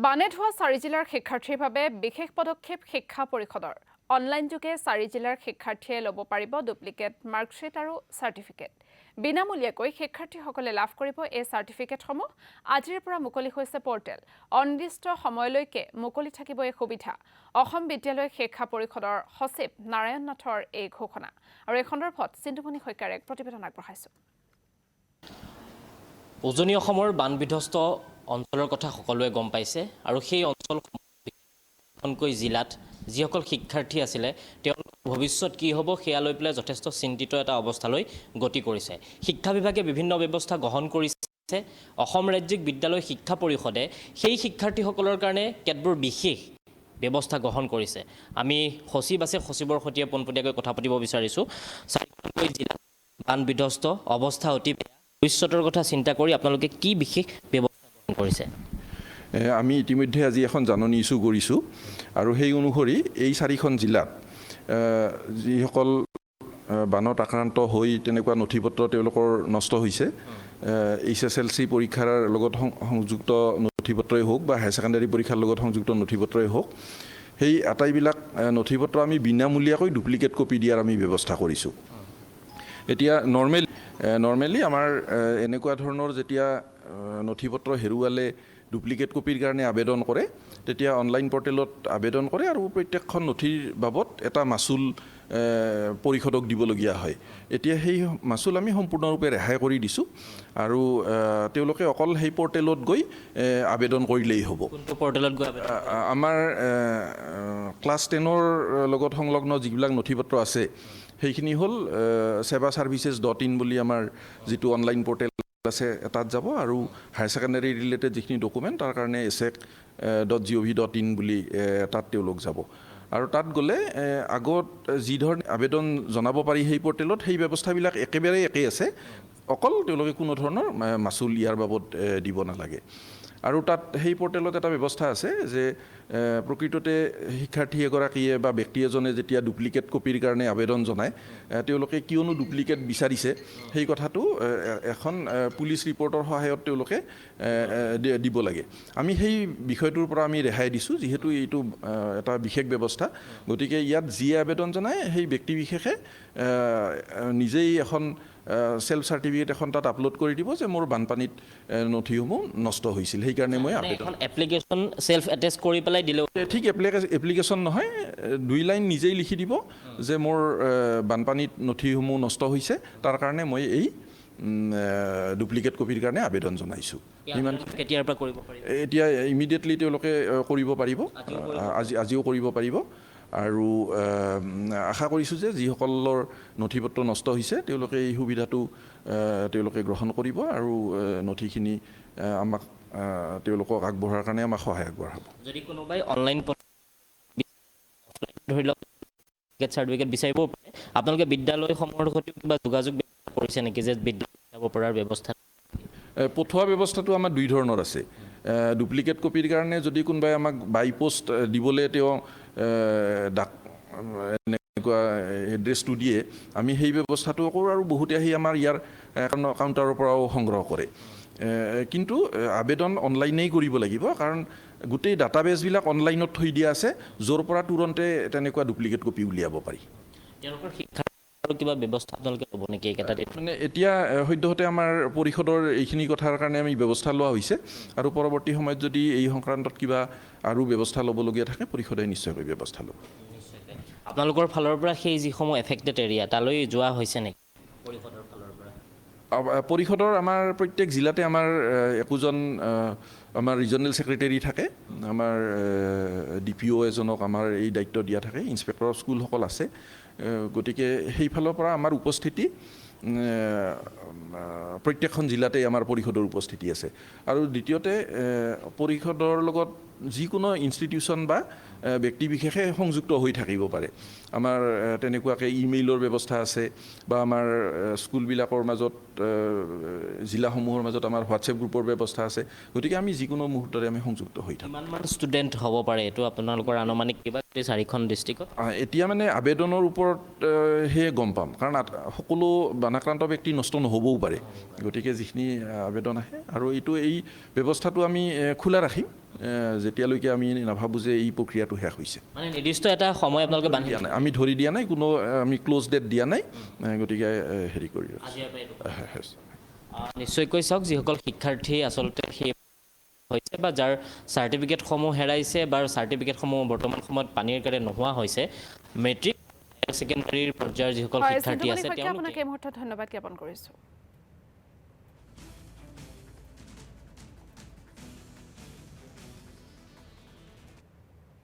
বানে ধোৱা 4 জিলাৰ শিক্ষাৰ্থীৰ বাবে বিশেষ পদক্ষেপ শিক্ষা পৰিষদৰ অনলাইন যোগে 4 জিলাৰ শিক্ষাৰ্থীয়ে ল'ব পাৰিব ডুপ্লিকেট মাৰ্কশ্বিট আৰু চাৰ্টিফিকেট বিনামূলীয়াকৈ শিক্ষাৰ্থীসকলে লাভ কৰিব এই চাৰ্টিফিকেটসমূহ আজিৰ পৰা মুকলি হৈছে পৰ্টেল অনিৰ্দিষ্ট সময়লৈকে মুকলি থাকিব এই সুবিধা অসম বিদ্যালয় শিক্ষা পৰিষদৰ সচিব নাৰায়ণ নাথৰ এই ঘোষণা আৰু এই সন্দৰ্ভত সিন্ধুমণি শইকীয়াৰ এক প্ৰতিবেদন আগবঢ়াইছো উজনি অসমৰ বানবিধ্বস্ত অঞ্চলৰ কথা সকলোৱে গম পাইছে আৰু সেই অঞ্চলখনকৈ জিলাত যিসকল শিক্ষাৰ্থী আছিলে তেওঁলোকৰ ভৱিষ্যত কি হ'ব সেয়া লৈ পেলাই যথেষ্ট চিন্তিত এটা অৱস্থালৈ গতি কৰিছে শিক্ষা বিভাগে বিভিন্ন ব্যৱস্থা গ্ৰহণ কৰিছে অসম ৰাজ্যিক বিদ্যালয় শিক্ষা পৰিষদে সেই শিক্ষাৰ্থীসকলৰ কাৰণে কেতবোৰ বিশেষ ব্যৱস্থা গ্ৰহণ কৰিছে আমি সচিব আছে সচিবৰ সৈতে পোনপটীয়াকৈ কথা পাতিব বিচাৰিছোঁ চাৰিখনকৈ জিলাত বানবিধ্বস্ত অৱস্থা অতি ভৱিষ্যতৰ কথা চিন্তা কৰি আপোনালোকে কি বিশেষ ব্যৱস্থা গ্ৰহণ কৰিছে আমি ইতিমধ্যে আজি এখন জাননী ইস্যু কৰিছোঁ আৰু সেই অনুসৰি এই 4খন জিলাত যিসকল বানত আক্ৰান্ত হৈ তেনেকুৱা নথিপত্ৰ তেওঁলোকৰ নষ্ট হৈছে HSLC পৰীক্ষাৰ লগত সংযুক্ত নথিপত্ৰই হওক বা হায়াৰ ছেকেণ্ডাৰী পৰীক্ষাৰ লগত সংযুক্ত নথিপত্ৰই হওক সেই আটাইবিলাক নথিপত্ৰ আমি বিনামূলীয়াকৈ ডুপ্লিকেট কপি দিয়াৰ আমি ব্যৱস্থা কৰিছোঁ এতিয়া নৰ্মেলি আমাৰ এনেকুৱা ধৰণৰ যেতিয়া নথিপত্ৰ হেৰুৱালে ডুপ্লিকেট কপিৰ কাৰণে আবেদন কৰে তেতিয়া অনলাইন পৰ্টেলত আবেদন কৰে আৰু প্ৰত্যেকখন নথিৰ বাবদ এটা মাচুল পৰিষদক দিবলগীয়া হয় এতিয়া সেই মাচুল আমি সম্পূৰ্ণৰূপে ৰেহাই কৰি দিছোঁ আৰু তেওঁলোকে অকল সেই পৰ্টেলত গৈ আবেদন কৰিলেই হ'ব পৰ্টেলত গৈ আমাৰ ক্লাছ 10ৰ লগত সংলগ্ন যিবিলাক নথিপত্ৰ আছে সেইখিনি হ'ল sevaservices.in বুলি আমাৰ যিটো অনলাইন পৰ্টেল আছে তাত যাব আৰু হায়াৰ ছেকেণ্ডাৰী ৰিলেটেড যিখিনি ডকুমেণ্ট তাৰ কাৰণে asec.gov.in বুলি তাত তেওঁলোক যাব আৰু তাত গ'লে আগত যি ধৰণে আবেদন জনাব পাৰি সেই পৰ্টেলত সেই ব্যৱস্থাবিলাক একেবাৰে একেই আছে অকল তেওঁলোকে কোনো ধৰণৰ মাচুল ইয়াৰ বাবদ দিব নালাগে আৰু তাত সেই পৰ্টেলত এটা ব্যৱস্থা আছে যে প্ৰকৃততে শিক্ষাৰ্থী এগৰাকীয়ে বা ব্যক্তি এজনে যেতিয়া ডুপ্লিকেট কপিৰ কাৰণে আবেদন জনায় তেওঁলোকে কিয়নো ডুপ্লিকেট বিচাৰিছে সেই কথাটো এখন পুলিচ ৰিপৰ্টৰ সহায়ত তেওঁলোকে দিব লাগে আমি সেই বিষয়টোৰ পৰা আমি ৰেহাই দিছোঁ যিহেতু এইটো এটা বিশেষ ব্যৱস্থা গতিকে ইয়াত যিয়ে আবেদন জনায় সেই ব্যক্তি বিশেষে নিজেই এখন সেলফ সাৰ্টিফিকেট এখন তাত আপলোড কৰি দিব যে মোৰ বানপানীত নথিসমূহ নষ্ট হৈছিল সেইকাৰণে মই আবেদন এপ্লিকেশ্যন সেলফ এটেচ কৰি পেলাই দিলেও ঠিক এপ্লিকেশ্যন নহয় 2 লাইন নিজেই লিখি দিব যে মোৰ বানপানীত নথিসমূহ নষ্ট হৈছে তাৰ কাৰণে মই এই ডুপ্লিকেট কপিৰ কাৰণে আবেদন জনাইছোঁ ইমান কেতিয়াৰ পৰা কৰিব পাৰিব এতিয়া ইমিডিয়েটলি তেওঁলোকে কৰিব পাৰিব আজিও কৰিব পাৰিব আৰু আশা কৰিছোঁ যে যিসকলৰ নথিপত্ৰ নষ্ট হৈছে তেওঁলোকে এই সুবিধাটো তেওঁলোকে গ্ৰহণ কৰিব আৰু নথিখিনি আমাক তেওঁলোকক আগবঢ়াৰ কাৰণে আমাক সহায় আগবঢ়াব যদি কোনোবাই অনলাইন ধৰি লওক চাৰ্টিফিকেট বিচাৰিব পাৰে আপোনালোকে বিদ্যালয়সমূহৰ সৈতে কিবা যোগাযোগ কৰিছে নেকি যে বিদ্যালয় যাব পৰাৰ ব্যৱস্থা পঠোৱা ব্যৱস্থাটো আমাৰ 2 ধৰণৰ আছে ডুপ্লিকেট কপিৰ কাৰণে যদি কোনোবাই আমাক বাই পোষ্ট দিবলৈ তেওঁ এনেকুৱা এড্ৰেছটো দিয়ে আমি সেই ব্যৱস্থাটো কৰোঁ আৰু বহুতে আহি আমাৰ ইয়াৰ কাউণ্টাৰৰ পৰাও সংগ্ৰহ কৰে কিন্তু আবেদন অনলাইনেই কৰিব লাগিব কাৰণ গোটেই ডাটাবেছবিলাক অনলাইনত থৈ দিয়া আছে য'ৰ পৰা তুৰন্তে তেনেকুৱা ডুপ্লিকেট কপি উলিয়াব পাৰি তেওঁলোকৰ শিক্ষা কিবা ব্যৱস্থা আপোনালোকে ল'ব নেকি মানে এতিয়া সদ্যহতে আমাৰ পৰিষদৰ এইখিনি কথাৰ কাৰণে আমি ব্যৱস্থা লোৱা হৈছে আৰু পৰৱৰ্তী সময়ত যদি এই সংক্ৰান্তত কিবা আৰু ব্যৱস্থা ল'বলগীয়া থাকে পৰিষদে নিশ্চয়কৈ ব্যৱস্থা ল'ব আপোনালোকৰ ফালৰ পৰা সেই যিসমূহ এফেক্টেড এৰিয়া তালৈ যোৱা হৈছে নেকি পৰিষদৰ ফালৰ পৰা পৰিষদৰ আমাৰ প্ৰত্যেক জিলাতে আমাৰ একোজন আমাৰ ৰিজনেল ছেক্ৰেটাৰী থাকে আমাৰ DPO এজনক আমাৰ এই দায়িত্ব দিয়া থাকে ইনস্পেক্টৰ অফ স্কুলসকল আছে গতিকে সেইফালৰ পৰা আমাৰ উপস্থিতি প্ৰত্যেকখন জিলাতেই আমাৰ পৰিষদৰ উপস্থিতি আছে আৰু দ্বিতীয়তে পৰিষদৰ লগত যিকোনো ইনষ্টিটিউশ্যন বা ব্যক্তি বিশেষে সংযুক্ত হৈ থাকিব পাৰে আমাৰ তেনেকুৱাকৈ ইমেইলৰ ব্যৱস্থা আছে বা আমাৰ স্কুলবিলাকৰ মাজত জিলাসমূহৰ মাজত আমাৰ হোৱাটছএপ গ্ৰুপৰ ব্যৱস্থা আছে গতিকে আমি যিকোনো মুহূৰ্ততে আমি সংযুক্ত হৈ থাকোঁ কিমানমান ষ্টুডেণ্ট হ'ব পাৰে এইটো আপোনালোকৰ আনুমানিক কিবা 4খন ডিষ্ট্ৰিক্টত এতিয়া মানে আবেদনৰ ওপৰত হে গম পাম কাৰণ সকলো বানাক্ৰান্ত ব্যক্তি নষ্ট নহ'বও পাৰে গতিকে যিখিনি আবেদন আহে আৰু এই ব্যৱস্থাটো আমি খোলা ৰাখিম যেতিয়ালৈকে আমি নাভাবোঁ যে এই প্ৰক্ৰিয়াটো শেষ হৈছে। মানে নিৰ্দিষ্ট এটা সময় আপোনালোকে বান্ধি দিয়া নাই, আমি ধৰি দিয়া নাই, কোনো আমি ক্ল'জ ডেট দিয়া নাই, গতিকে হেৰি কৰি নিশ্চয়কৈ চাওক, যিসকল শিক্ষাৰ্থী আচলতে সেই হৈছে বা যাৰ চাৰ্টিফিকেটসমূহ হেৰাইছে বা চাৰ্টিফিকেটসমূহ বৰ্তমান সময়ত পানীৰ কাৰণে নোহোৱা হৈছে, মেট্ৰিক হায়াৰ ছেকেণ্ডাৰীৰ পৰ্যায়ৰ যিসকল শিক্ষাৰ্থী আছে আপোনাক এই মুহূৰ্তত ধন্যবাদ জ্ঞাপন কৰিছোঁ।